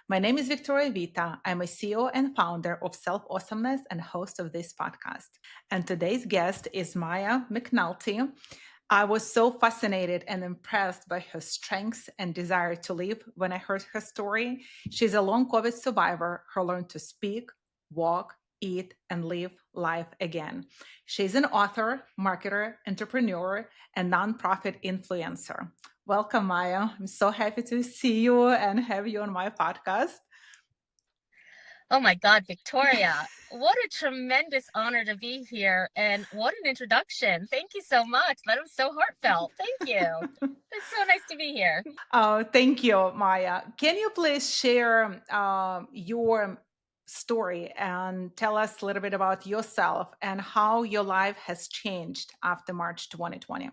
My name is Victoria Vita. I'm a CEO and founder of Self Awesomeness and host of this podcast. And today's guest is Maya McNulty. I was so fascinated and impressed by her strengths and desire to live when I heard her story. She's a long COVID survivor who learned to speak, walk, eat, and live life again. She's an author, marketer, entrepreneur, and nonprofit influencer. Welcome, Maya. I'm so happy to see you and have you on my podcast. Oh my God, Victoria, what a tremendous honor to be here. And what an introduction. Thank you so much. That was so heartfelt. Thank you. It's so nice to be here. Thank you, Maya. Can you please share your story and tell us a little bit about yourself and how your life has changed after March 2020?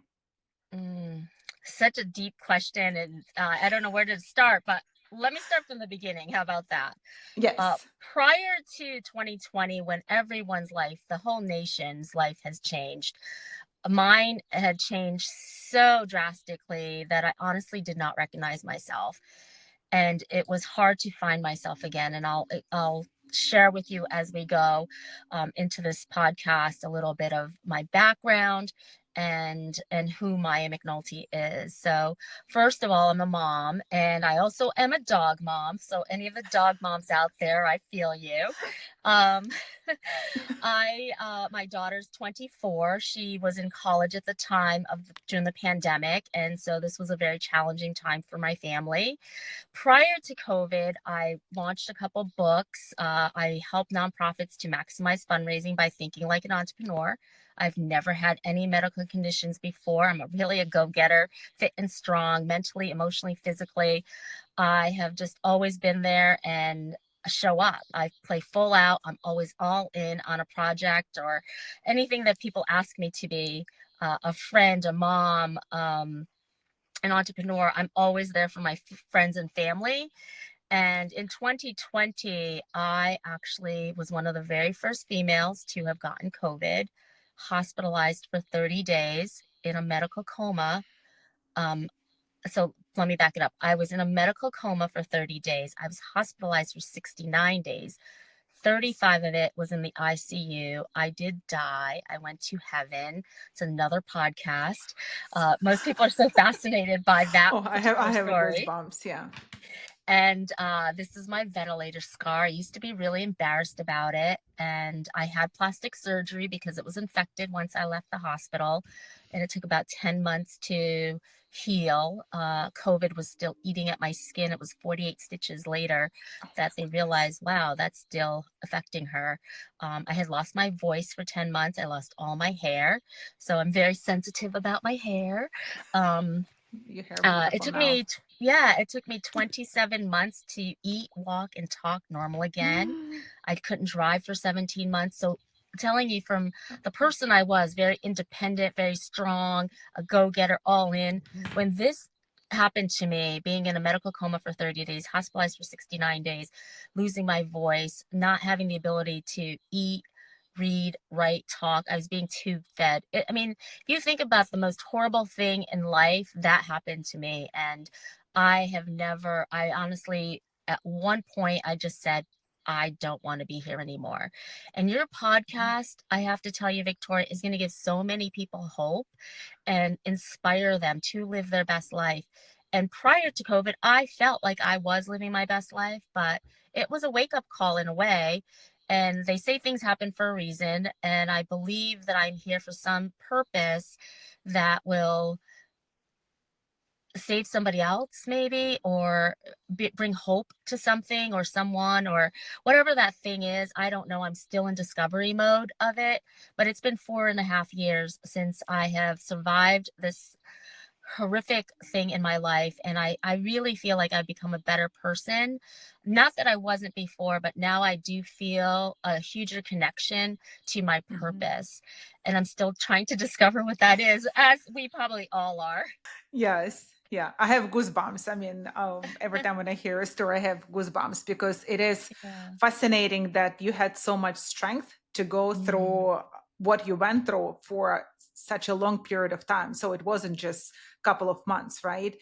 Mm, Such a deep question. And I don't know where to start, but let me start from the beginning. How about that? Uh, Yes. Prior to 2020, when everyone's life, the whole nation's life has changed, mine had changed so drastically that I honestly did not recognize myself. And it was hard to find myself again. And I'll share with you as we go into this podcast a little bit of my background and who Maya McNulty is. So first of all, I'm a mom, and I also am a dog mom. So any of the dog moms out there, I feel you. Um, my daughter's 24. She was in college at the time of during the pandemic, and so this was a very challenging time for my family. Prior to COVID, I launched a couple books. I help nonprofits to maximize fundraising by thinking like an entrepreneur. I've never had any medical conditions before. I'm really a go-getter, fit and strong, mentally, emotionally, physically. I have just always been there and show up. I play full out. I'm always all in on a project or anything that people ask me to be. A friend, a mom, an entrepreneur. I'm always there for my friends and family. And in 2020, I actually was one of the very first females to have gotten COVID, hospitalized for 30 days in a medical coma. Um, so let me back it up. I was in a medical coma for 30 days. I was hospitalized for 69 days. 35 of it was in the ICU. I did die. I went to heaven. It's another podcast. Most people are so fascinated by that Oh, I particular have story. goosebumps. Yeah. And this is my ventilator scar. I used to be really embarrassed about it. And I had plastic surgery because it was infected once I left the hospital. And it took about 10 months to heal. COVID was still eating at my skin. It was 48 stitches later that they realized, wow, that's still affecting her. I had lost my voice for 10 months. I lost all my hair. So I'm very sensitive about my hair. Um, Your hair it beautiful took now. me, yeah, it took me 27 months to eat, walk, and talk normal again. I couldn't drive for 17 months. So, telling you from the person I was, very independent, very strong, a go getter, all in, when this happened to me, being in a medical coma for 30 days, hospitalized for 69 days, losing my voice, not having the ability to eat, read, write, talk. I was being tube fed. I mean, if you think about the most horrible thing in life, that happened to me. And I honestly, at one point, I just said, I don't want to be here anymore. And your podcast, I have to tell you, Victoria, is going to give so many people hope and inspire them to live their best life. And prior to COVID, I felt like I was living my best life, but it was a wake up call in a way. And they say things happen for a reason. And I believe that I'm here for some purpose that will save somebody else, maybe, or bring hope to something or someone or whatever that thing is. I don't know. I'm still in discovery mode of it, but it's been 4.5 years since I have survived this horrific thing in my life. And I really feel like I've become a better person. Not that I wasn't before, but now I do feel a huger connection to my Mhm. purpose. And I'm still trying to discover what that is, as we probably all are. Yes. Yeah. I have goosebumps. I mean, every time when I hear a story, I have goosebumps because it is Yeah. fascinating that you had so much strength to go Mm, through what you went through for such a long period of time. So it wasn't just a couple of months, right?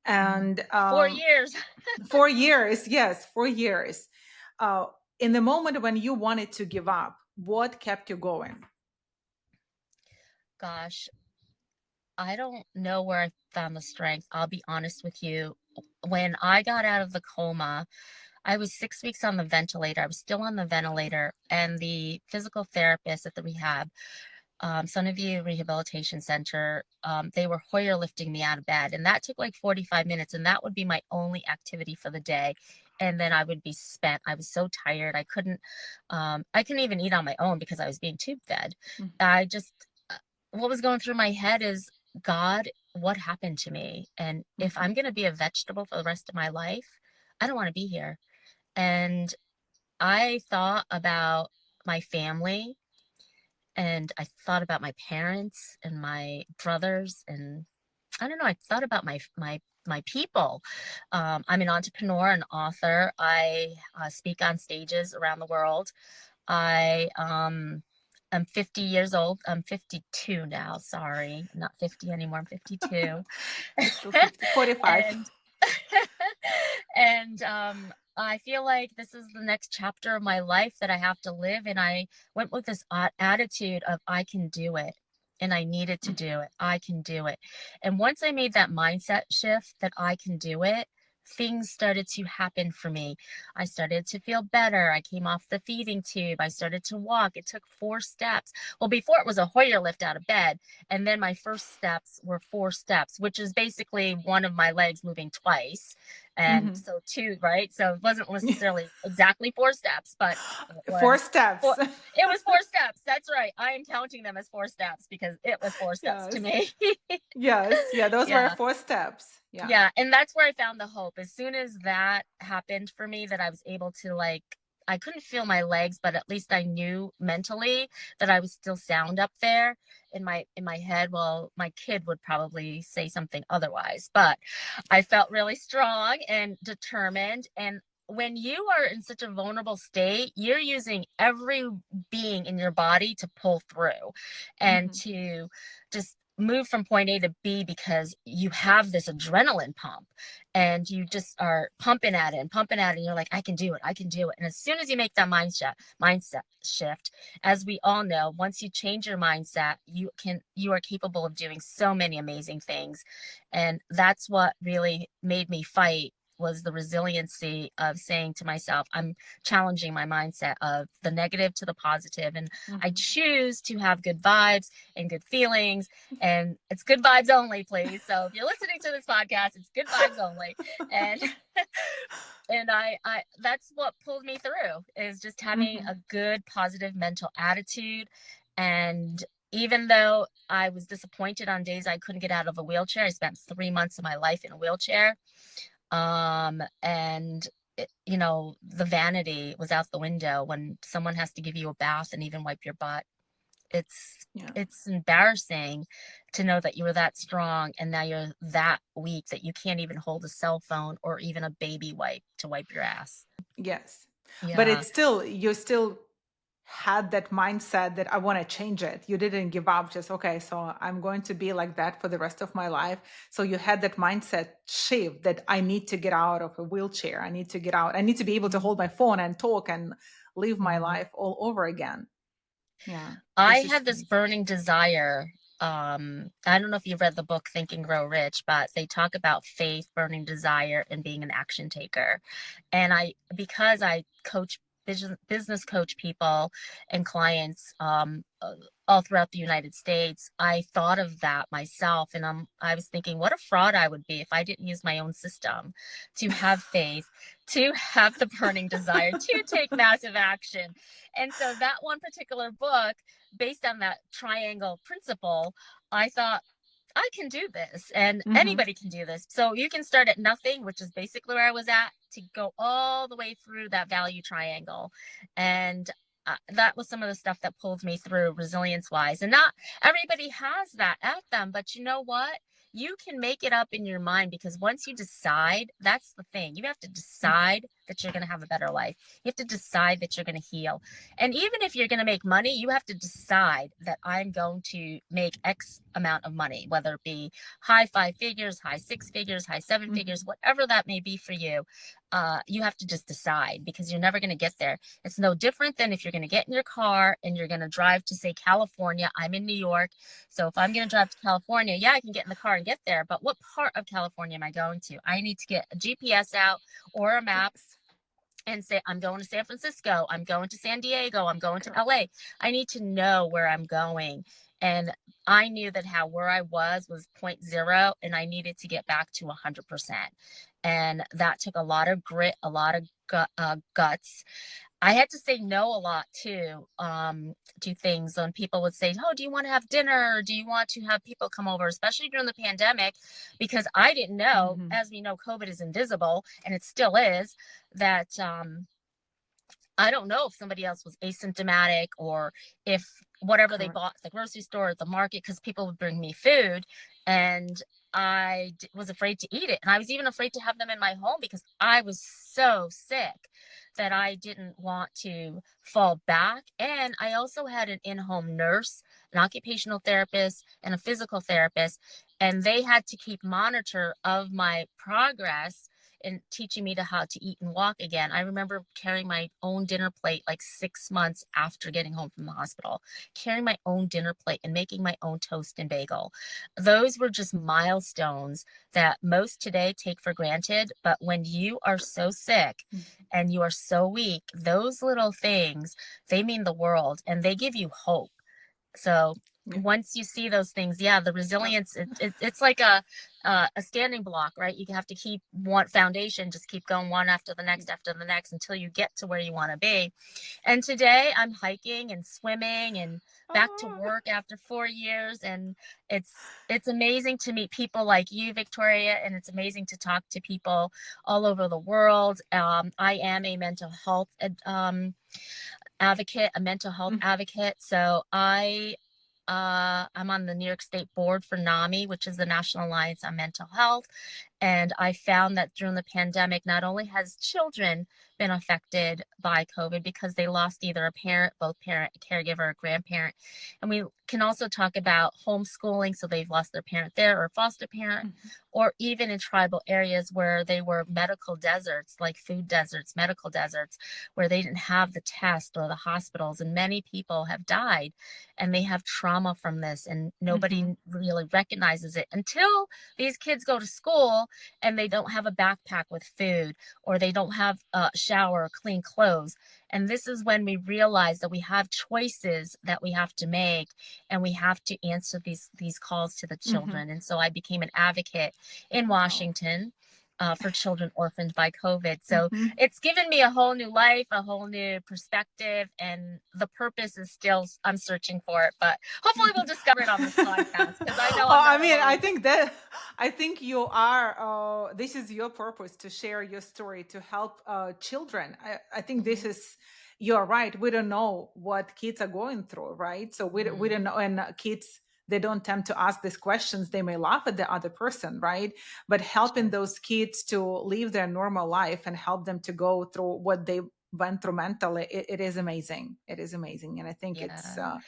And 4 years. 4 years, yes, 4 years. Uh, in the moment when you wanted to give up, what kept you going? Gosh, I don't know where I found the strength. I'll be honest with you. When I got out of the coma, I was 6 weeks on the ventilator. I was still on the ventilator, and the physical therapist at the rehab, Sunnyview Rehabilitation Center, they were Hoyer lifting me out of bed, and that took like 45 minutes, and that would be my only activity for the day. And then I would be spent. I was so tired. I couldn't even eat on my own because I was being tube fed. Mm, I just, what was going through my head is, God, what happened to me? And if mhm, I'm going to be a vegetable for the rest of my life, I don't want to be here. And I thought about my family, and I thought about my parents and my brothers, and I don't know, I thought about my people. I'm an entrepreneur and author. I speak on stages around the world. I'm 50 years old. I'm 52 now. Sorry, I'm not 50 anymore. I'm 52. you're still 50, 45. And and I feel like this is the next chapter of my life that I have to live, and I went with this attitude of I can do it, and I needed to Mm, do it. I can do it. And once I made that mindset shift that I can do it, things started to happen for me. I started to feel better. I came off the feeding tube. I started to walk. It took 4 steps. Well, before it was a Hoyer lift out of bed. And then my first steps were 4 steps, which is basically one of my legs moving twice. And mhm. so two, right? So it wasn't necessarily exactly 4 steps, but it Four was steps. four. It was 4 steps. That's right. I am counting them as 4 steps because it was 4 steps to Yes. me. Yes. Yeah, those were Yeah. 4 steps. Yeah. Yeah, and that's where I found the hope. As soon as that happened for me, that I was able to, like, I couldn't feel my legs, but at least I knew mentally that I was still sound up there in my head. Well, my kid would probably say something otherwise, but I felt really strong and determined. And when you are in such a vulnerable state, you're using every being in your body to pull through and Mhm, to just move from point A to B, because you have this adrenaline pump and you just are pumping at it and pumping at it. And you're like, I can do it. I can do it. And as soon as you make that mindset shift, as we all know, once you change your mindset, you are capable of doing so many amazing things. And that's what really made me fight, was the resiliency of saying to myself, I'm challenging my mindset of the negative to the positive, and I mhm. choose to have good vibes and good feelings, and it's good vibes only, please. So if you're listening to this podcast, it's good vibes only. And and I that's what pulled me through, is just having Mhm. a good positive mental attitude. And even though I was disappointed on days I couldn't get out of a wheelchair, I spent 3 months of my life in a wheelchair. And the vanity was out the window when someone has to give you a bath and even wipe your butt. it's Yeah. it's embarrassing to know that you were that strong and now you're that weak that you can't even hold a cell phone or even a baby wipe to wipe your ass. Yes. But Yeah. it's still, you still had that mindset that I want to change it. You didn't give up, just, okay, so I'm going to be like that for the rest of my life. So you had that mindset shift that I need to get out of a wheelchair. I need to get out. I need to be able to hold my phone and talk and live my Mhm. life all over again. Yeah. I This is had this amazing. burning desire. I don't know if you've read the book Think and Grow Rich, but they talk about faith, burning desire, and being an action taker. And because I coach business coach people and clients, all throughout the United States, I thought of that myself. And I was thinking, what a fraud I would be if I didn't use my own system to have faith, to have the burning desire, to take massive action. And so that one particular book, based on that triangle principle, I thought, I can do this and Hmm. anybody can do this. So you can start at nothing, which is basically where I was at, to go all the way through that value triangle. And that was some of the stuff that pulled me through resilience wise. And not everybody has that at them, but you know what? You can make it up in your mind, because once you decide, that's the thing. You have to decide that you're going to have a better life. You have to decide that you're going to heal. And even if you're going to make money, you have to decide that I'm going to make X amount of money, whether it be high 5 figures, high 6 figures, high 7 figures, Mhm. whatever that may be for you. You have to just decide, because you're never going to get there. It's no different than if you're going to get in your car and you're going to drive to, say, California. I'm in New York. So if I'm going to drive to California, yeah, I can get in the car and get there. But what part of California am I going to? I need to get a GPS out or a map Yes. and say, I'm going to San Francisco, I'm going to San Diego, I'm going to Correct. LA. I need to know where I'm going. And I knew that how where I was point zero, and I needed to get back to 100%. And that took a lot of grit, a lot of guts. I had to say no a lot too, to things when people would say, "Oh, do you want to have dinner? Or do you want to have people come over?" Especially during the pandemic, because I didn't know, Mhm. as we know, COVID is invisible, and it still is, that I don't know if somebody else was asymptomatic, or if whatever they bought Correct. at the grocery store, at the market, because people would bring me food, and was afraid to eat it. And I was even afraid to have them in my home because I was so sick that I didn't want to fall back. And I also had an in home nurse, an occupational therapist, and a physical therapist. And they had to keep monitor of my progress and teaching me to how to eat and walk again. I remember carrying my own dinner plate like 6 months after getting home from the hospital, carrying my own dinner plate and making my own toast and bagel. Those were just milestones that most today take for granted. But when you are so sick Mhm. and you are so weak, those little things, they mean the world, and they give you hope. So Yeah. once you see those things, yeah, the Uh, resilience, it's like a standing block, right? You have to keep one foundation, just keep going one after the next until you get to where you want to be. And today I'm hiking and swimming and back to oh. work after 4 years. And it's amazing to meet people like you, Victoria, and it's amazing to talk to people all over the world. I am a mental health advocate, a mental health Mhm. advocate. So I'm on the New York State board for NAMI, which is the National Alliance on Mental Health. And I found that during the pandemic, not only has children been affected by COVID because they lost either a parent, both parent, caregiver, or grandparent. And we can also talk about homeschooling. So they've lost their parent there, or foster parent, Mhm. or even in tribal areas where they were medical deserts, like food deserts, medical deserts, where they didn't have the test or the hospitals. And many people have died, and they have trauma from this, and Mhm. nobody really recognizes it until these kids go to school and they don't have a backpack with food, or they don't have a shower or clean clothes. And this is when we realize that we have choices that we have to make, and we have to answer these calls to the Mhm. children. And so I became an advocate in Wow. Washington, for children orphaned by COVID. So Mhm. it's given me a whole new life, a whole new perspective, and the purpose is still, I'm searching for it, but hopefully we'll discover it on this podcast, because I know Oh, I'm I not mean, alone. I think you are, this is your purpose to share your story to help children. I think this Hmm. is, you're right. We don't know what kids are going through, right? So we Hmm. don't know. And kids, they don't tend to ask these questions. They may laugh at the other person, right? But helping Sure. those kids to live their normal life and help them to go through what they went through mentally, it is amazing. It is amazing. And I think Yeah.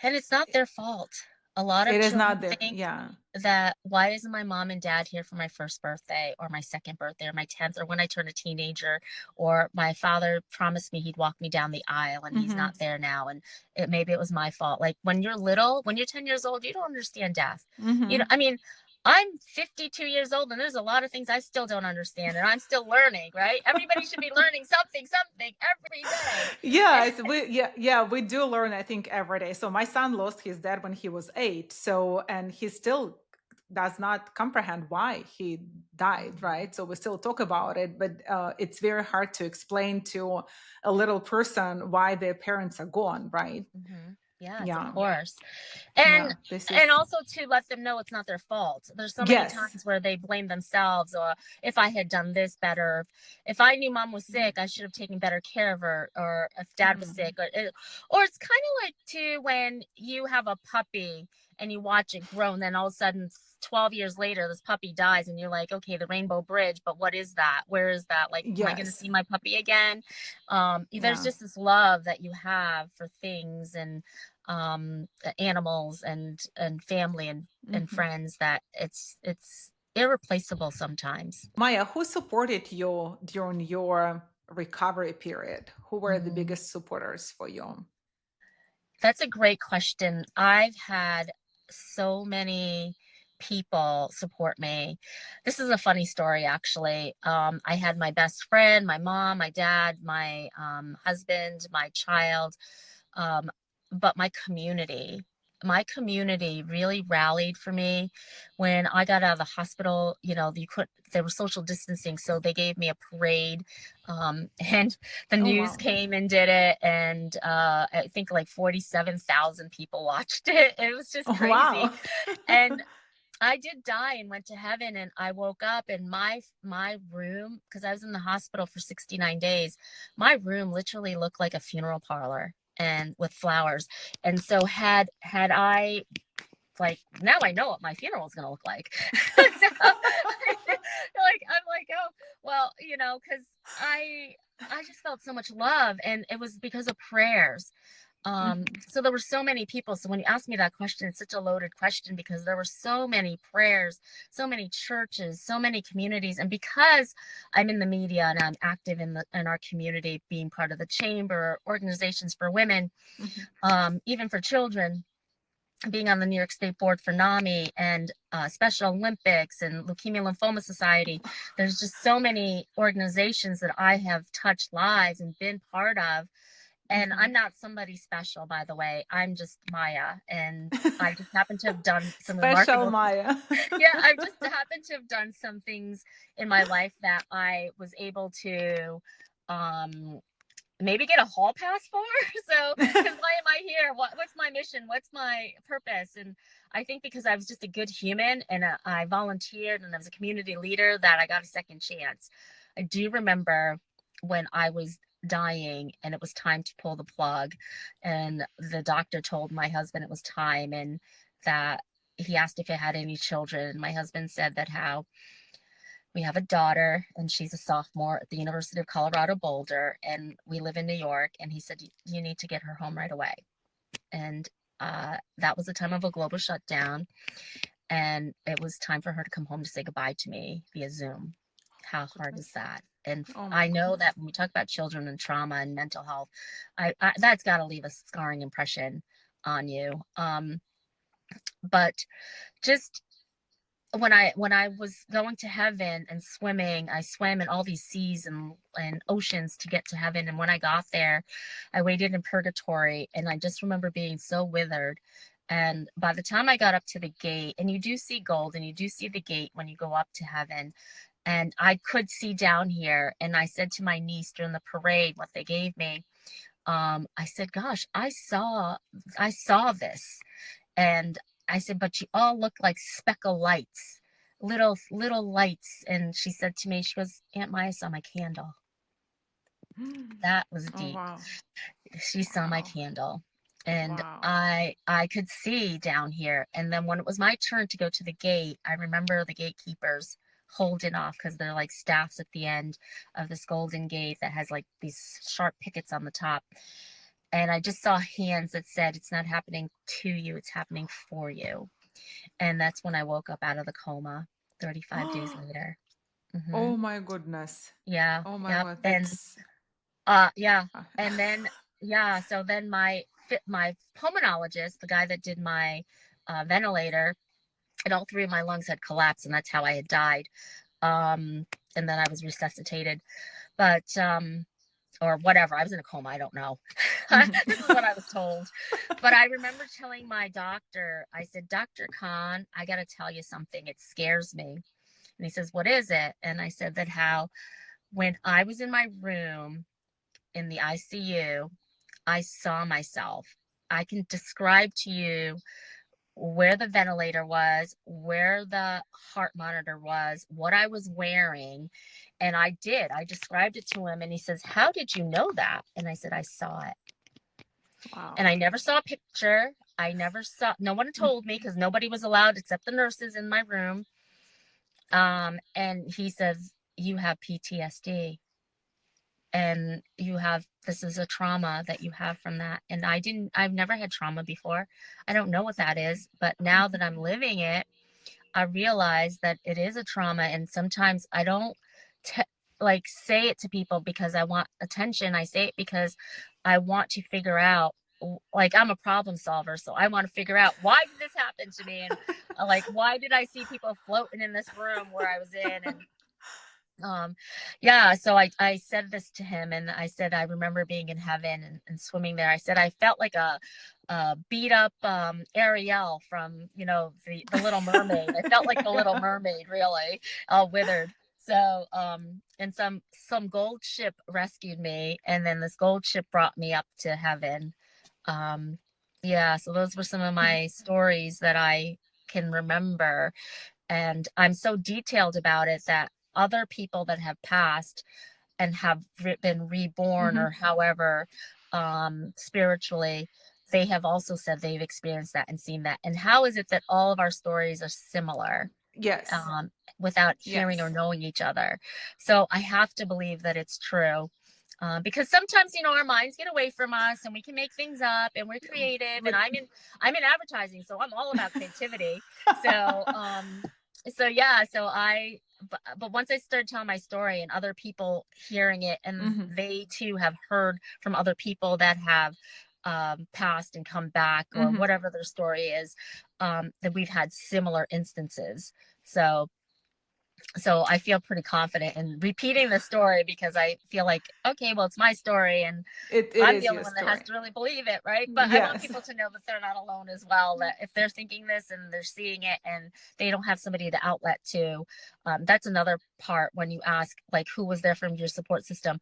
And it's not their fault. A lot of it is children not there. think Yeah. that, why isn't my mom and dad here for my first birthday, or my second birthday, or my 10th, or when I turn a teenager, or my father promised me he'd walk me down the aisle and he's Mhm. not there now, and maybe it was my fault. Like, when you're little, when you're 10 years old, you don't understand death. Mhm. I mean, I'm 52 years old, and there's a lot of things I still don't understand, and I'm still learning, right? Everybody should be learning something every day. Yes, we do learn, I think, every day. So my son lost his dad when he was 8. So, and he still does not comprehend why he died, Mhm. right? So we still talk about it, but it's very hard to explain to a little person why their parents are gone, right? Mhm. Yes, of Yeah. course. And Yeah. This and is also to let them know it's not their fault. There's so many yes. times where they blame themselves, or if I had done this better, if I knew mom was sick, I should have taken better care of her, or if dad was Mhm. sick, or it's kind of like too when you have a puppy and you watch it grow, and then all of a sudden 12 years later this puppy dies, and you're like, okay, the rainbow bridge, but what is that? Where is that? Like, am I going to Yes. see my puppy again? There's Yeah. just this love that you have for things and animals and family and Mhm. friends that it's irreplaceable sometimes. Maya, who supported you during your recovery period? Who were the Mm. biggest supporters for you? That's a great question. I've had so many people support me. This is a funny story, actually. I had my best friend, my mom, my dad, my husband, my child, um, but my community really rallied for me when I got out of the hospital. You know, there was social distancing, so they gave me a parade, and the Oh, news wow. came and did it, and I think like 47,000 people watched it. It was just Oh, crazy. wow. And I did die and went to heaven, and I woke up in my room, because I was in the hospital for 69 days. My room literally looked like a funeral parlor and with flowers. And so had I, like, now I know what my funeral is going to look like. So, like, I'm like, oh, well, because I just felt so much love, and it was because of prayers. Mhm. So there were so many people. So when you asked me that question, it's such a loaded question, because there were so many prayers, so many churches, so many communities. And because I'm in the media and I'm active in our community, being part of the chamber, organizations for women, Mhm. even for children, being on the New York State Board for NAMI and Special Olympics and Leukemia Lymphoma Society, there's just so many organizations that I have touched lives and been part of. And I'm Mhm. not somebody special, by the way. I'm just Maya, and I just happen to have done some Special remarkable Maya. yeah, I've just happened to have done some things in my life that I was able to um maybe get a hall pass for. So, because why am I here? What's my mission? What's my purpose? And I think because I was just a good human, and I volunteered and I was a community leader, that I got a second chance. I do remember when I was dying and it was time to pull the plug, and the doctor told my husband it was time, and that he asked if I had any children. And my husband said that how we have a daughter, and she's a sophomore at the University of Colorado Boulder, and we live in New York. And he said, you need to get her home right away. And that was the time of a global shutdown. And it was time for her to come home to say goodbye to me via Zoom. How hard is Goodness. that? And Oh, my I know goodness. that when we talk about children and trauma and mental health, that's got to leave a scarring impression on you. But just when I was going to heaven and swimming, I swam in all these seas and oceans to get to heaven. And when I got there, I waited in purgatory, and I just remember being so withered. And by the time I got up to the gate, and you do see gold, and you do see the gate when you go up to heaven, and I could see down here. And I said to my niece during the parade what they gave me, I said, gosh, I saw this. And I said, but you all look like speckle lights, little lights. And she said to me, she goes, Aunt Maya saw my candle. That was Oh, deep. wow. She saw my Wow. candle. And Wow. I could see down here. And then when it was my turn to go to the gate, I remember the gatekeepers holding off, because they're like staffs at the end of this golden gate that has like these sharp pickets on the top. And I just saw hands that said, it's not happening to you, it's happening for you. And that's when I woke up out of the coma 35 days later. Oh, Hmm. my goodness. Yeah. Oh, my Yep. God. And That's. yeah. And then, yeah. So then my pulmonologist, the guy that did my ventilator, and all three of my lungs had collapsed, and that's how I had died. And then I was resuscitated. But or whatever. I was in a coma. I don't know. Mhm. This is what I was told. But I remember telling my doctor, I said, Dr. Khan, I got to tell you something. It scares me. And he says, what is it? And I said that how when I was in my room in the ICU, I saw myself. I can describe to you where the ventilator was, where the heart monitor was, what I was wearing. And I did. I described it to him, and he says, how did you know that? And I said, I saw it. And Wow. I never saw a picture. I never saw, no one told me because nobody was allowed except the nurses in my room. And he says, you have PTSD and this is a trauma that you have from that. And I've never had trauma before. I don't know what that is, but now that I'm living it, I realize that it is a trauma. And sometimes I don't like say it to people because I want attention. I say it because I want to figure out, like, I'm a problem solver. So I want to figure out, why did this happen to me? And like, why did I see people floating in this room where I was in? And yeah, so I said this to him, and I said I remember being in heaven and swimming there. I said I felt like a beat up Ariel from, the Little Mermaid. I felt like the Little Yeah. Mermaid, really, all withered. So and some gold ship rescued me, and then this gold ship brought me up to heaven. um yeah, so those were some of my stories that I can remember, and I'm so detailed about it that other people that have passed and have been reborn, Mhm. or however, spiritually, they have also said they've experienced that and seen that. And how is it that all of our stories are similar, Yes. um, without hearing or Yes. knowing each other? So I have to believe that it's true. Because sometimes, our minds get away from us and we can make things up, and we're creative, and But I'm in advertising, so I'm all about creativity. So yeah, but once I started telling my story and other people hearing it, and Mhm. they too have heard from other people that have passed and come back, or Mhm. whatever their story is, that we've had similar instances. So I feel pretty confident in repeating the story, because I feel like, okay, well, it's my story, and It I'm the is only your one that has story. to really believe it, right? But I want Yes. people to know that they're not alone as well, that if they're thinking this and they're seeing it and they don't have somebody to outlet to. That's another part when you ask, like, who was there from your support system.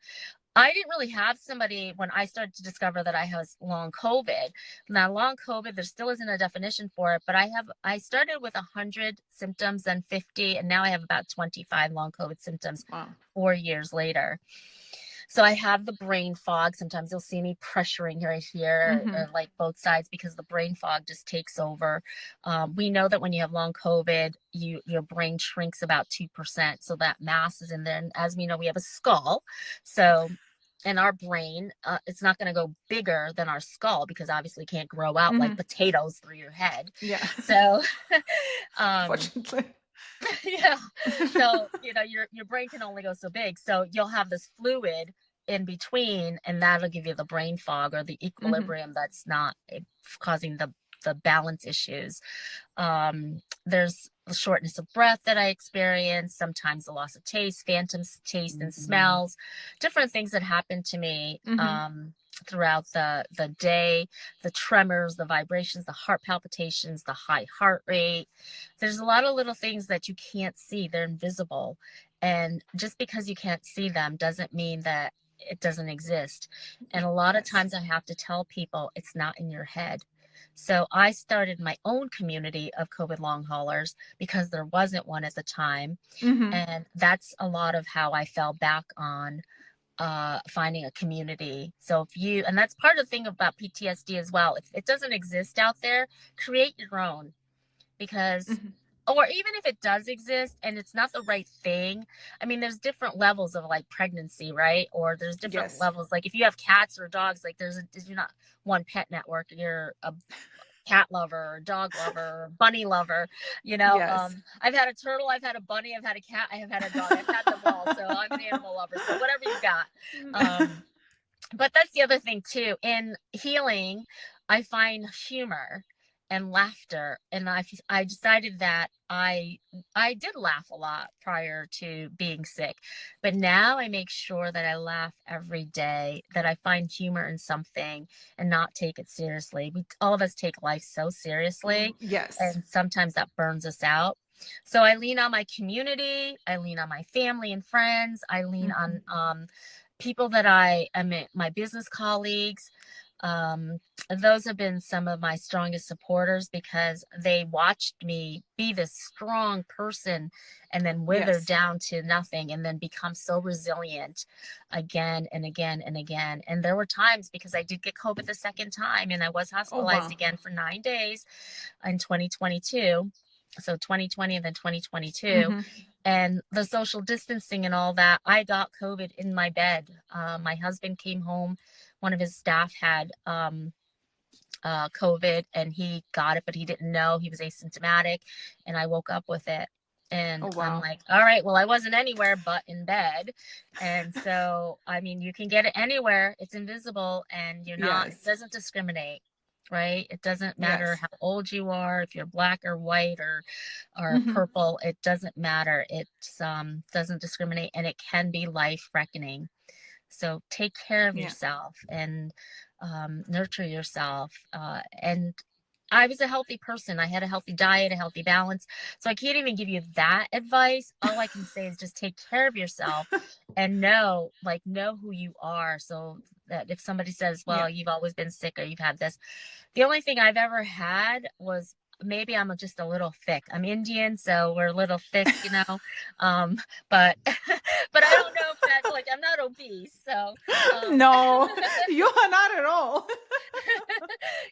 I didn't really have somebody when I started to discover that I was long COVID. Now, long COVID, there still isn't a definition for it, but I started with 100 symptoms, then 50, and now I have about 25 long COVID symptoms Wow. 4 years later. So I have the brain fog. Sometimes you'll see me pressuring right here, Mhm. like both sides, because the brain fog just takes over. We know that when you have long COVID, your brain shrinks about 2%. So that mass is in there. And as we know, we have a skull. So in our brain, it's not going to go bigger than our skull, because obviously it can't grow out like Mhm. potatoes through your head. Yeah. So um, Fortunately. yeah. So, your brain can only go so big. So you'll have this fluid in between, and that'll give you the brain fog, or the Mhm. equilibrium that's not causing the balance issues. There's the shortness of breath that I experience, sometimes the loss of taste, phantom taste and smells, different things that happen to me Mhm. throughout the day, the tremors, the vibrations, the heart palpitations, the high heart rate. There's a lot of little things that you can't see, they're invisible. And just because you can't see them doesn't mean that it doesn't exist. And a lot of Yes. times I have to tell people it's not in your head. So I started my own community of COVID long haulers because there wasn't one at the time. Mhm. And that's a lot of how I fell back on finding a community. So and that's part of the thing about PTSD as well. If it doesn't exist out there, create your own. Because, Mhm. or even if it does exist and it's not the right thing, I mean, there's different levels of, like, pregnancy, right? Or there's different Yes. levels. Like, if you have cats or dogs, like, you're not one pet network, you're a cat lover, or dog lover, or bunny lover. Yes. I've had a turtle, I've had a bunny, I've had a cat, I have had a dog, I've had them all. So I'm an animal lover. So whatever you got. But that's the other thing too. In healing, I find humor and laughter, and I decided that I did laugh a lot prior to being sick, but now I make sure that I laugh every day, that I find humor in something and not take it seriously. All of us take life so seriously, Yes. and sometimes that burns us out. So I lean on my community, I lean on my family and friends, I lean Mhm. on people that I am, my business colleagues. Um, those have been some of my strongest supporters because they watched me be this strong person and then wither Yes. down to nothing and then become so resilient again and again and again. And there were times because I did get COVID the second time and I was Oh, hospitalized wow. again for 9 days in 2022. So 2020 and then 2022. Hmm. And the social distancing and all that, I got COVID in my bed. My husband came home. One of his staff had COVID and he got it, but he didn't know. He was asymptomatic. And I woke up with it. And Oh, I'm wow. like, all right, well, I wasn't anywhere but in bed. And so, I mean, you can get it anywhere. It's invisible and it Yes. doesn't discriminate, right? It doesn't matter Yes. how old you are, if you're black or white or Hmm. purple, it doesn't matter. It doesn't discriminate and it can be life reckoning. So take care of Yeah. yourself and nurture yourself. And I was a healthy person. I had a healthy diet, a healthy balance. So I can't even give you that advice. All I can say is just take care of yourself and know who you are. So that if somebody says, Yeah. well, you've always been sick or you've had this, the only thing I've ever had was maybe I'm just a little thick. I'm Indian, so we're a little thick, Um, but but I don't know if that like I'm not obese, so No, you are not at all.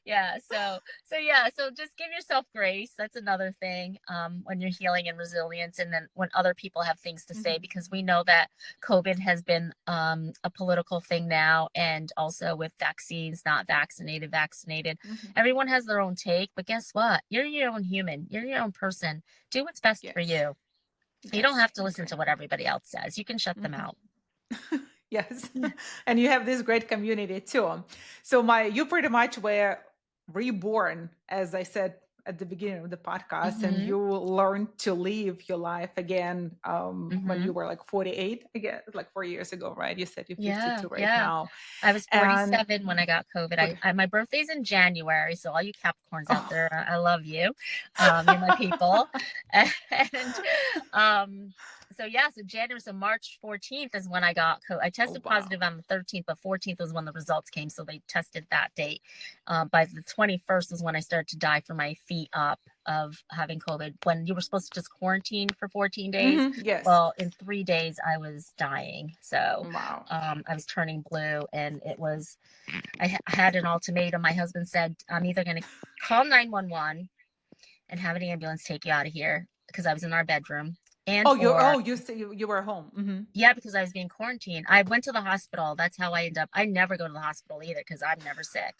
yeah, so just give yourself grace. That's another thing when you're healing and resilience, and then when other people have things to say, Hmm. because we know that COVID has been a political thing now, and also with vaccines, not vaccinated, vaccinated. Hmm. Everyone has their own take, but guess what? You're your own human. You're your own person. Do what's best for Yes. you. You don't Yes. have to listen to Agree. what everybody else says. You can shut them Hmm. out. Yes. Yeah. And you have this great community too. So you pretty much were reborn, as I said at the beginning of the podcast, and Mm-hmm. you learned to live your life again when Mm-hmm. you were like 48, I guess, like 4 years ago, right? You said you're Yeah, 52 right yeah. now. I was And 47 when I got COVID. for My birthday's in January, so all you Capricorns out oh. there, I love you. You're my people. And um, so yeah, so January, so March 14th is when I got COVID. I Oh, tested wow. positive on the 13th, but 14th was when the results came, so they tested that date. By the 21st is when I started to die from my feet up of having COVID. When you were supposed to just quarantine for 14 days, Yes. well, in 3 days I was dying. So Wow. I was turning blue, and I had an ultimatum. My husband said, I'm either going to call 911 and have an ambulance take you out of here because I was in our bedroom, and Oh, or you said you were home. Hmm. yeah, because I was being quarantined. I went to the hospital. That's how I end up. I never go to the hospital either because I'm never sick.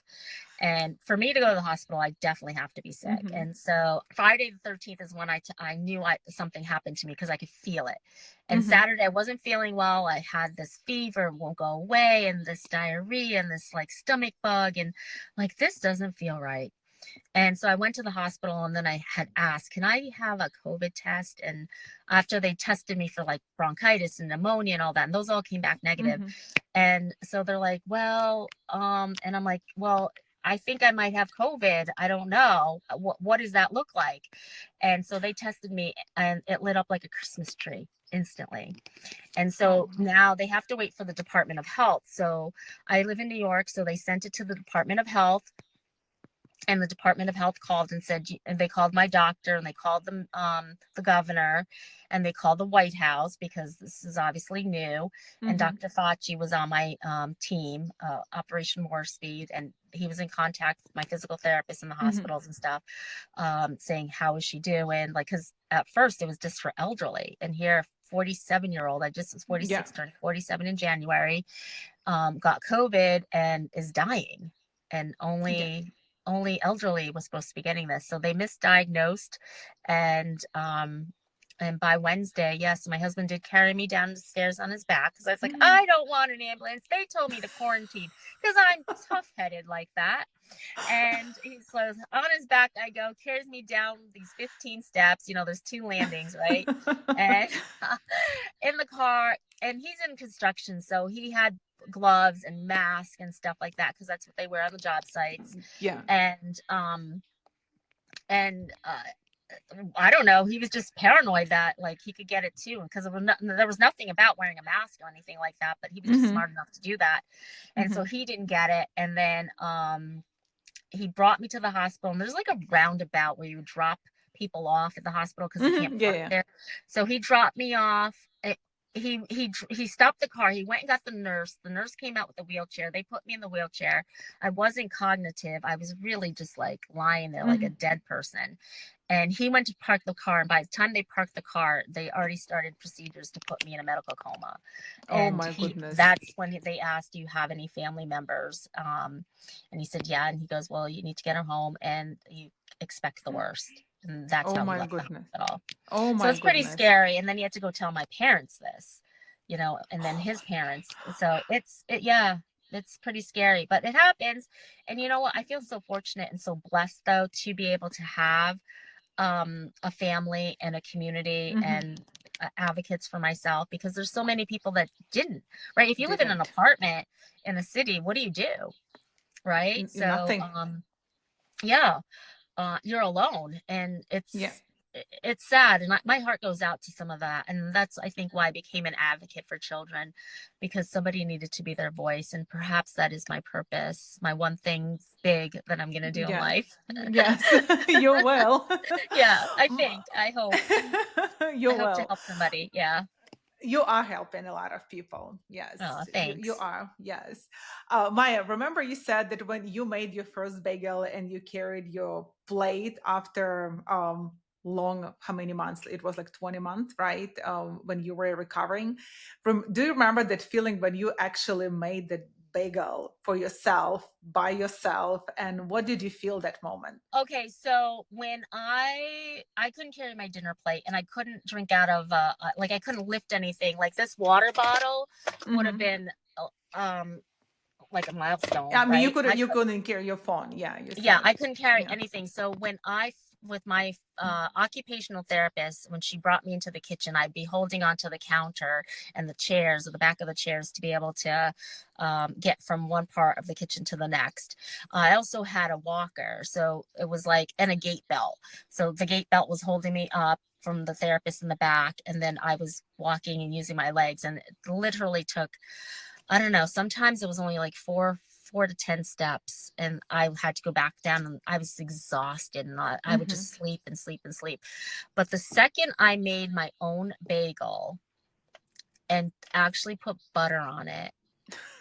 And for me to go to the hospital, I definitely have to be sick. Hmm. And so Friday the 13th is when I knew something happened to me because I could feel it. And Hmm. Saturday I wasn't feeling well. I had this fever, won't go away, and this diarrhea and this like stomach bug, and like this doesn't feel right. And so I went to the hospital and then I had asked, can I have a COVID test? And after they tested me for like bronchitis and pneumonia and all that, and those all came back negative. Hmm. And so they're like, well, and I'm like, well, I think I might have COVID. I don't know. What does that look like? And so they tested me and it lit up like a Christmas tree instantly. And Oh, so now they have to wait for the Department of Health. So I live in New York. So they sent it to the Department of Health, and the Department of Health called and said, and they called my doctor and they called the governor and they called the White House because this is obviously new. And hmm. Dr. Fauci was on my team, Operation Warp Speed, and he was in contact with my physical therapist in the Hmm. hospitals and stuff, saying, how is she doing? Like, because at first it was just for elderly. And here, 47-year-old, I just was Yeah. 46, turned 47 in January, got COVID and is dying. And Yeah. only elderly was supposed to be getting this. So they misdiagnosed, and by Wednesday, yes, my husband did carry me down the stairs on his back because I was like, Mhm. I don't want an ambulance. They told me to quarantine because I'm tough headed like that. And he's so on his back, I go, carries me down these 15 steps. There's two landings, right? And in the car, and he's in construction, so he had gloves and mask and stuff like that because that's what they wear on the job sites. Yeah. And I don't know. He was just paranoid that like he could get it too, because there was nothing about wearing a mask or anything like that. But he was just Mm-hmm. smart enough to do that, and so Mm-hmm. he didn't get it. And then he brought me to the hospital. And there's like a roundabout where you drop people off at the hospital because you can't Mm-hmm. Yeah, park yeah. there. So he dropped me off. He stopped the car. He went and got the nurse. The nurse came out with a wheelchair. They put me in the wheelchair. I wasn't cognitive. I was really just like lying there like a Mm-hmm. dead person. And he went to park the car, and by the time they parked the car, they already started procedures to put me in a medical coma. Oh And my goodness. that's when they asked, "Do you have any family members?" And he said, "Yeah." And he goes, "Well, you need to get her home, and you expect the worst." And that's Oh how he my left the goodness. hospital. Oh So my it's pretty goodness. scary. And then he had to go tell my parents this, and then his parents. So yeah, it's pretty scary, but it happens. And you know what? I feel so fortunate and so blessed though to be able to have a family and a community Mm-hmm. and advocates for myself, because there's so many people that didn't. Right? If you live in an Didn't. apartment in a city, what do you do? Right? So Nothing. yeah, you're alone, and Yeah. it's sad, and my heart goes out to some of that. And that's, I think, why I became an advocate for children, because somebody needed to be their voice, and perhaps that is my purpose, my one thing big that I'm going to do in Yeah. life. Yes. You will. Yeah, M- I hope. You I hope to will. help somebody. Yeah. You are helping a lot of people. Yes, Oh, you thanks. are. Yes. Maya, remember you said that when you made your first bagel and you carried your plate after long, how many months? It was like 20 months, right? When you were recovering. Do you remember that feeling when you actually made the bagel for yourself, by yourself? And what did you feel that moment? Okay, so when I couldn't carry my dinner plate, and I couldn't drink out of like I couldn't lift anything. Like this water bottle would have Hmm. been um like a milestone, I mean, right? you couldn't carry your phone. Yeah, you Yeah, said. I couldn't carry Yeah. anything. So when with my occupational therapist, when she brought me into the kitchen, I'd be holding onto the counter and the chairs, or the back of the chairs, to be able to get from one part of the kitchen to the next. I also had a walker, so it was like, and a gate belt. So the gate belt was holding me up from the therapist in the back, and then I was walking and using my legs, and it literally took, I don't know, sometimes it was only like four to 10 steps, and I had to go back down, and I was exhausted, and I would Hmm. just sleep and sleep and sleep. But the second I made my own bagel and actually put butter on it,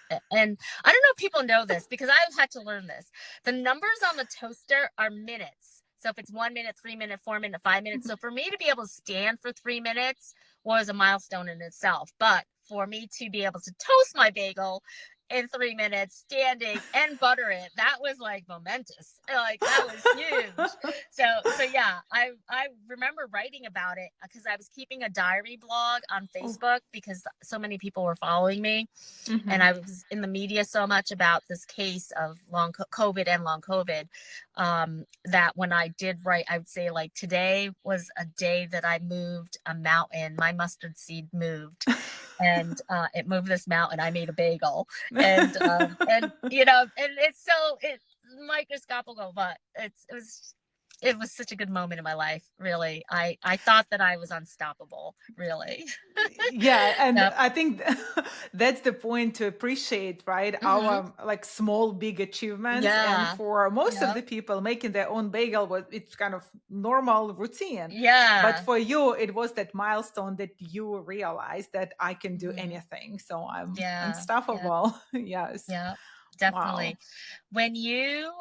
and I don't know if people know this, because I've had to learn this. The numbers on the toaster are minutes. So if it's 1 minute, 3 minute, 4 minute, 5 minutes. So for me to be able to stand for 3 minutes was a milestone in itself. But for me to be able to toast my bagel in 3 minutes, standing, and butter it, that was like momentous. Like that was huge. So yeah, I remember writing about it because I was keeping a diary blog on Oh. Facebook, because so many people were following me, and Hmm. I was in the media so much about this case of long COVID and long COVID, that when I did write, I would say like, today was a day that I moved a mountain. My mustard seed moved, and it moved this mountain. I made a bagel, and and it's microscopical, but it was such a good moment in my life. Really, I thought that I was unstoppable. Really. Yeah, and Yep. I think that's the point to appreciate, right? Hmm. Our like small big achievements. And Yeah. for most of Yep. the people, making their own bagel was, it's kind of normal routine. But Yeah. for you, it was that milestone that you realized that I can do Hmm. anything, so I'm Yeah. Yeah. unstoppable. Yes. Yeah. Wow. Definitely. When you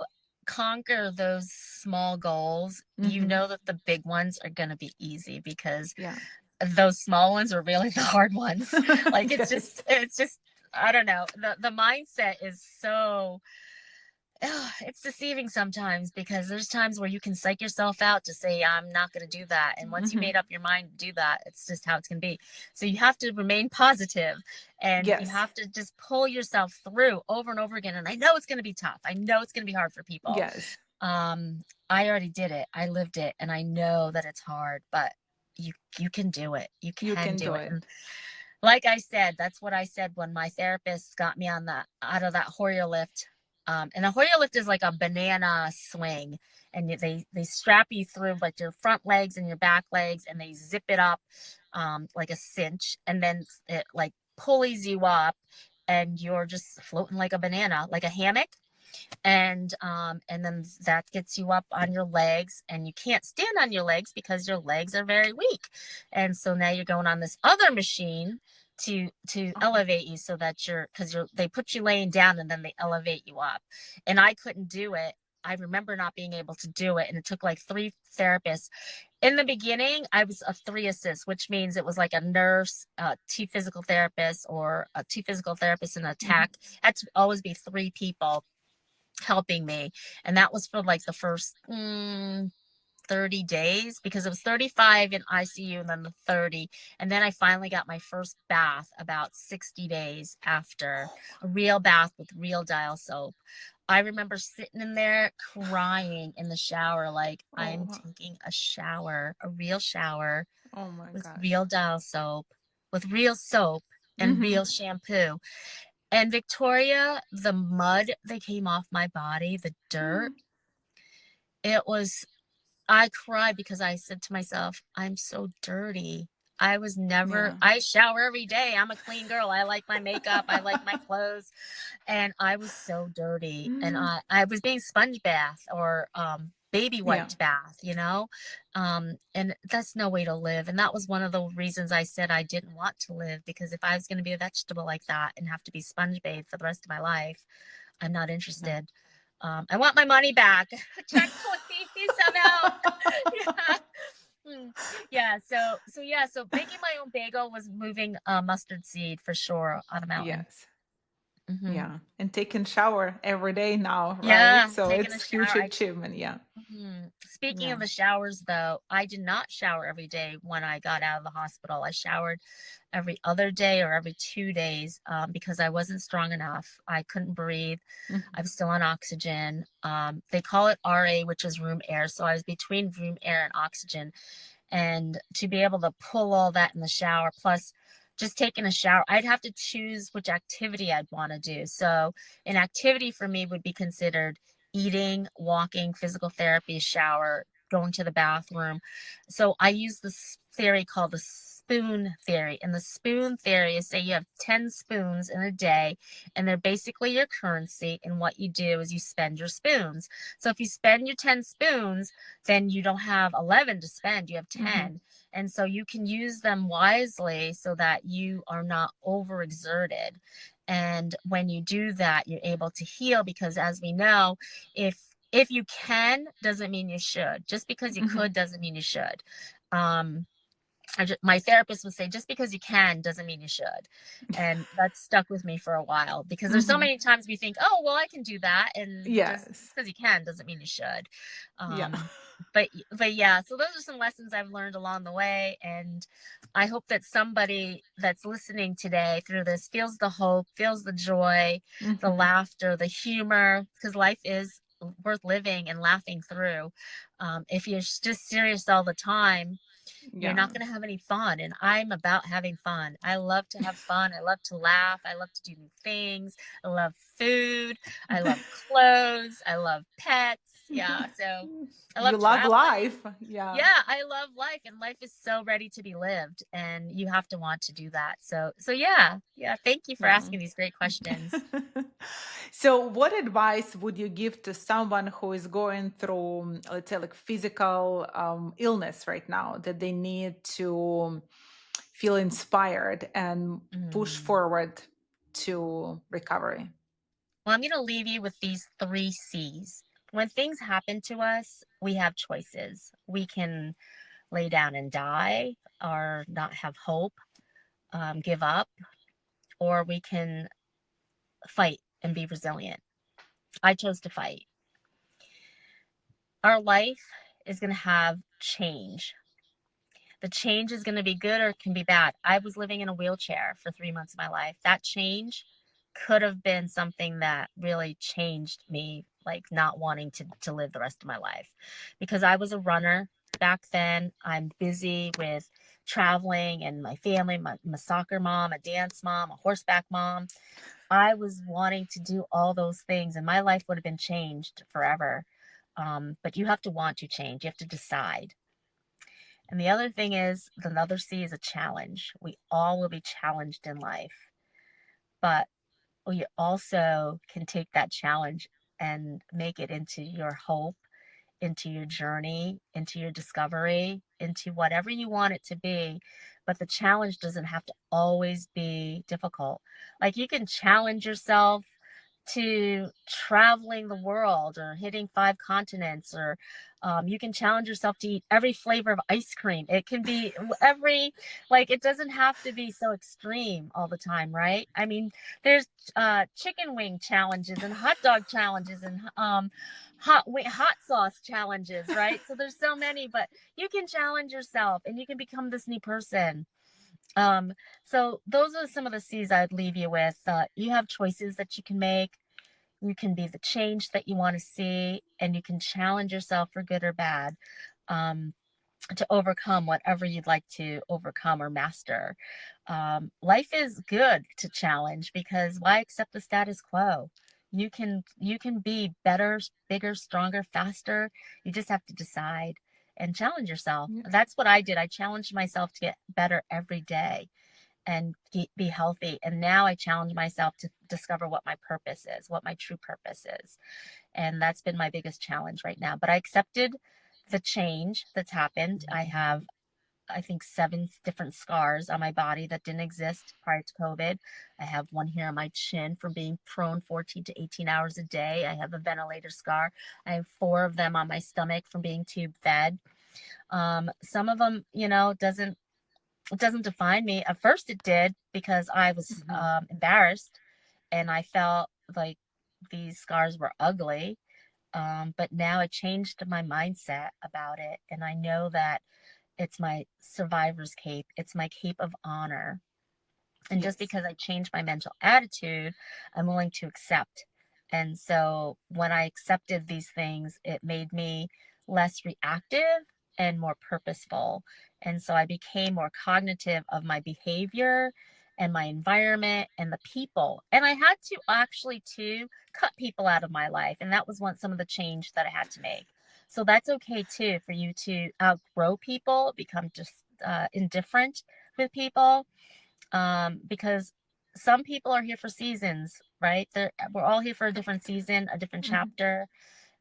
conquer those small goals, you Hmm. know that the big ones are going to be easy, because Yeah. those small ones are really the hard ones. Like Yes. it's just, I don't know. The mindset is so, it's deceiving sometimes, because there's times where you can psych yourself out to say, I'm not going to do that. And once you Hmm. made up your mind to do that, it's just how it's going to be. So you have to remain positive, and you Yes. have to just pull yourself through over and over again. And I know it's going to be tough. I know it's going to be hard for people. Yes. I already did it. I lived it, and I know that it's hard, but you can do it. You You can can do do it. it. And like I said, that's what I said when my therapist got me on that out of that Hoyer lift. And a Hoyer lift is like a banana swing, and they strap you through like your front legs and your back legs, and they zip it up like a cinch, and then it like pulleys you up, and you're just floating like a banana, like a hammock. And then that gets you up on your legs, and you can't stand on your legs because your legs are very weak. And so now you're going on this other machine to Oh, elevate you, so that they put you laying down and then they elevate you up. And I couldn't do it. I remember not being able to do it, and it took like 3 therapists. In the beginning, I was a 3 assist, which means it was like a nurse, 2 physical therapists, or a 2 physical therapists and a mhm, tech. Had to always be 3 people helping me. And that was for like the first 30 days, because it was 35 in ICU and then the 30. And then I finally got my first bath about 60 days after, a real bath with real dial soap. I remember sitting in there crying in the shower, like oh, I'm wow. taking a shower, a real shower Oh my with gosh. real dial soap, with real soap and Hmm. real shampoo. And Victoria, the mud that came off my body, the dirt, it was, I cried because I said to myself, I'm so dirty. Yeah. I shower every day. I'm a clean girl. I like my makeup. I like my clothes. And I was so dirty. And Mhm. I was being sponge bath, or baby Yeah. wiped bath, you know? And that's no way to live. And that was one of the reasons I said I didn't want to live, because if I was going to be a vegetable like that and have to be sponge bathed for the rest of my life, I'm not Yeah. interested. I want my money back. Check, please, somehow. Yeah. Mm. So making my own bagel was moving mustard seed for sure on a mountain. Yes. Hmm. Yeah. And taking shower every day now, right? Yeah, So taking a it's huge shower. achievement. Yeah. Speaking Yeah. of the showers, though, I did not shower every day when I got out of the hospital. I showered every other day or every 2 days, because I wasn't strong enough. I couldn't breathe. I Mhm. was still on oxygen. They call it RA, which is room air. So I was between room air and oxygen. And to be able to pull all that in the shower, plus just taking a shower, I'd have to choose which activity I'd want to do. So an activity for me would be considered eating, walking, physical therapy, shower, going to the bathroom. So I use this theory called the spoon theory. And the spoon theory is, say you have 10 spoons in a day, and they're basically your currency. And what you do is you spend your spoons. So if you spend your 10 spoons, then you don't have 11 to spend, you have Mhm. 10. And so you can use them wisely so that you are not overexerted. And when you do that, you're able to heal, because as we know, if you can doesn't mean you should. Just because you Mhm. could doesn't mean you should. Um, my therapist would say, just because you can doesn't mean you should. And that stuck with me for a while, because there's so Mhm. many times we think, oh, well, I can do that. And just Yes. because you can doesn't mean you should. Yeah. Um, but yeah, so those are some lessons I've learned along the way. And I hope that somebody that's listening today through this feels the hope, feels the joy, the Mhm. laughter, the humor, because life is worth living and laughing through. If you're just serious all the time, you're Yeah. not going to have any fun. And I'm about having fun. I love to have fun. I love to laugh. I love to do new things. I love food. I love clothes. I love pets. Yeah. So I You love love traveling. life. Yeah. Yeah, I love life, and life is so ready to be lived, and you have to want to do that. So yeah. Yeah, thank you for Yeah. asking these great questions. So, what advice would you give to someone who is going through, let's say, like physical illness right now, that they need to feel inspired and push Mm. forward to recovery? Well, I'm going to leave you with these 3 C's. When things happen to us, we have choices. We can lay down and die, or not have hope, give up, or we can fight and be resilient. I chose to fight. Our life is going to have change. The change is going to be good or it can be bad. I was living in a wheelchair for 3 months of my life. That change could have been something that really changed me, like not wanting to live the rest of my life, because I was a runner back then. I'm busy with traveling and my family. I'm a soccer mom, a dance mom, a horseback mom. I was wanting to do all those things and my life would have been changed forever. But you have to want to change. You have to decide. And the other thing is, the other C is a challenge. We all will be challenged in life, but we also can take that challenge and make it into your hope, into your journey, into your discovery, into whatever you want it to be. But the challenge doesn't have to always be difficult. Like you can challenge yourself to traveling the world or hitting 5 continents, or you can challenge yourself to eat every flavor of ice cream. It can be every, like, it doesn't have to be so extreme all the time, right? I mean, there's chicken wing challenges and hot dog challenges and hot sauce challenges, right? So there's so many, but you can challenge yourself and you can become this new person. um, so those are some of the C's I'd leave you with. You have choices that you can make. You can be the change that you want to see, and you can challenge yourself for good or bad, um, to overcome whatever you'd like to overcome or master. Life is good to challenge, because why accept the status quo? You can be better, bigger, stronger, faster. You just have to decide and challenge yourself. Yeah. That's what I did. I challenged myself to get better every day and be healthy. And now I challenge myself to discover what my purpose is, what my true purpose is. And that's been my biggest challenge right now. But I accepted the change that's happened. I have, I think, 7 different scars on my body that didn't exist prior to COVID. I have one here on my chin from being prone 14 to 18 hours a day. I have a ventilator scar. I have 4 of them on my stomach from being tube fed. Some of them, it doesn't define me. At first it did, because I was Mhm. embarrassed and I felt like these scars were ugly. But now I changed my mindset about it. And I know that it's my survivor's cape, it's my cape of honor. And just Yes. because I changed my mental attitude, I'm willing to accept. And so when I accepted these things, it made me less reactive and more purposeful. And so I became more cognitive of my behavior and my environment and the people. And I had to actually too cut people out of my life. And that was some of the change that I had to make. So that's okay too, for you to outgrow people, become just indifferent with people, because some people are here for seasons, right? We're all here for a different season, a different Mhm. chapter,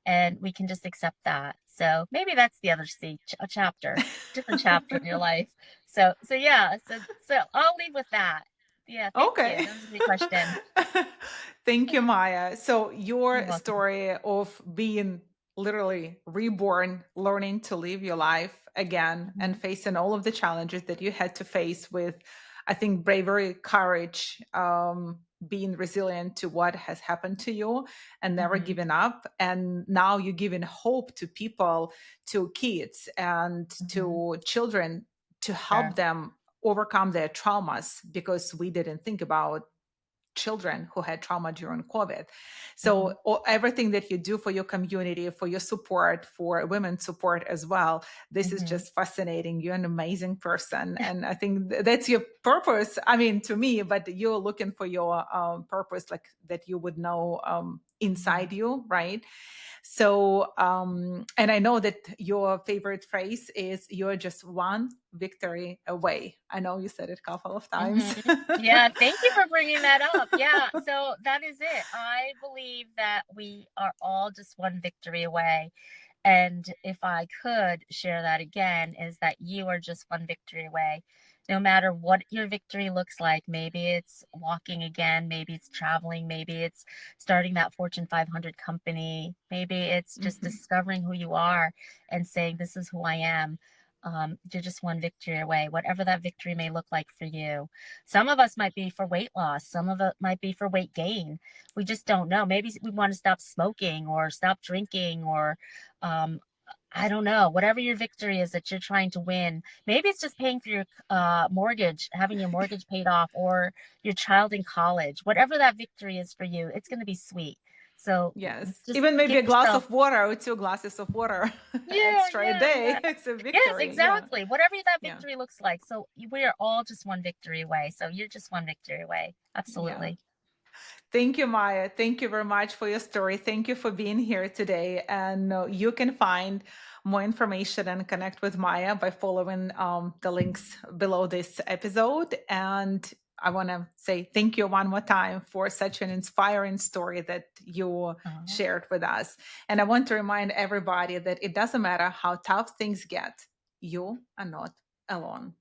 and we can just accept that. So maybe that's the other C, a chapter, different chapter in your life. So yeah, so I'll leave with that. Yeah, thank you. Okay. That was a great question. Thank you, Maya. So, You're your welcome. story of being literally reborn, learning to live your life again, and Hmm. facing all of the challenges that you had to face with, I think, bravery, courage, being resilient to what has happened to you, and never Hmm. giving up. And now you're giving hope to people, to kids, and Hmm. to children, to Sure. help them overcome their traumas, because we didn't think about children who had trauma during COVID. Hmm. So everything that you do for your community, for your support, for women's support as well, this is Hmm. just fascinating. You're an amazing person. And I think that's your purpose. I mean, to me, but you're looking for your purpose, like that you would know Hmm. inside you, right? So, and I know that your favorite phrase is "you're just one victory away." I know you said it a couple of Hmm. times. Yeah, thank you for bringing that up. Yeah, so that is it. I believe that we are all just one victory away. And if I could share that again, is that you are just one victory away. No matter what your victory looks like, maybe it's walking again, maybe it's traveling, maybe it's starting that Fortune 500 company, maybe it's just Mhm. discovering who you are and saying, this is who I am. You're just one victory away, whatever that victory may look like for you. Some of us might be for weight loss, some of it might be for weight gain. We just don't know. Maybe we want to stop smoking or stop drinking, or um, I don't know, whatever your victory is that you're trying to win. Maybe it's just paying for your mortgage, having your mortgage paid off, or your child in college. Whatever that victory is for you, it's going to be sweet. So Yes. just Even maybe give a glass yourself, of water or 2 glasses of water yeah, extra a yeah, yeah. day. It's a Yes, victory. Yeah. exactly. Whatever that Yeah. victory looks like. So we are all just one victory away. So you're just one victory away. Yeah. Absolutely. Thank you, Maya. Thank you very much for your story. Thank you for being here today. And you can find more information and connect with Maya by following the links below this episode. And I want to say thank you one more time for such an inspiring story that you Oh, shared with us. And I want to remind everybody that it doesn't matter how tough things get, you are not alone.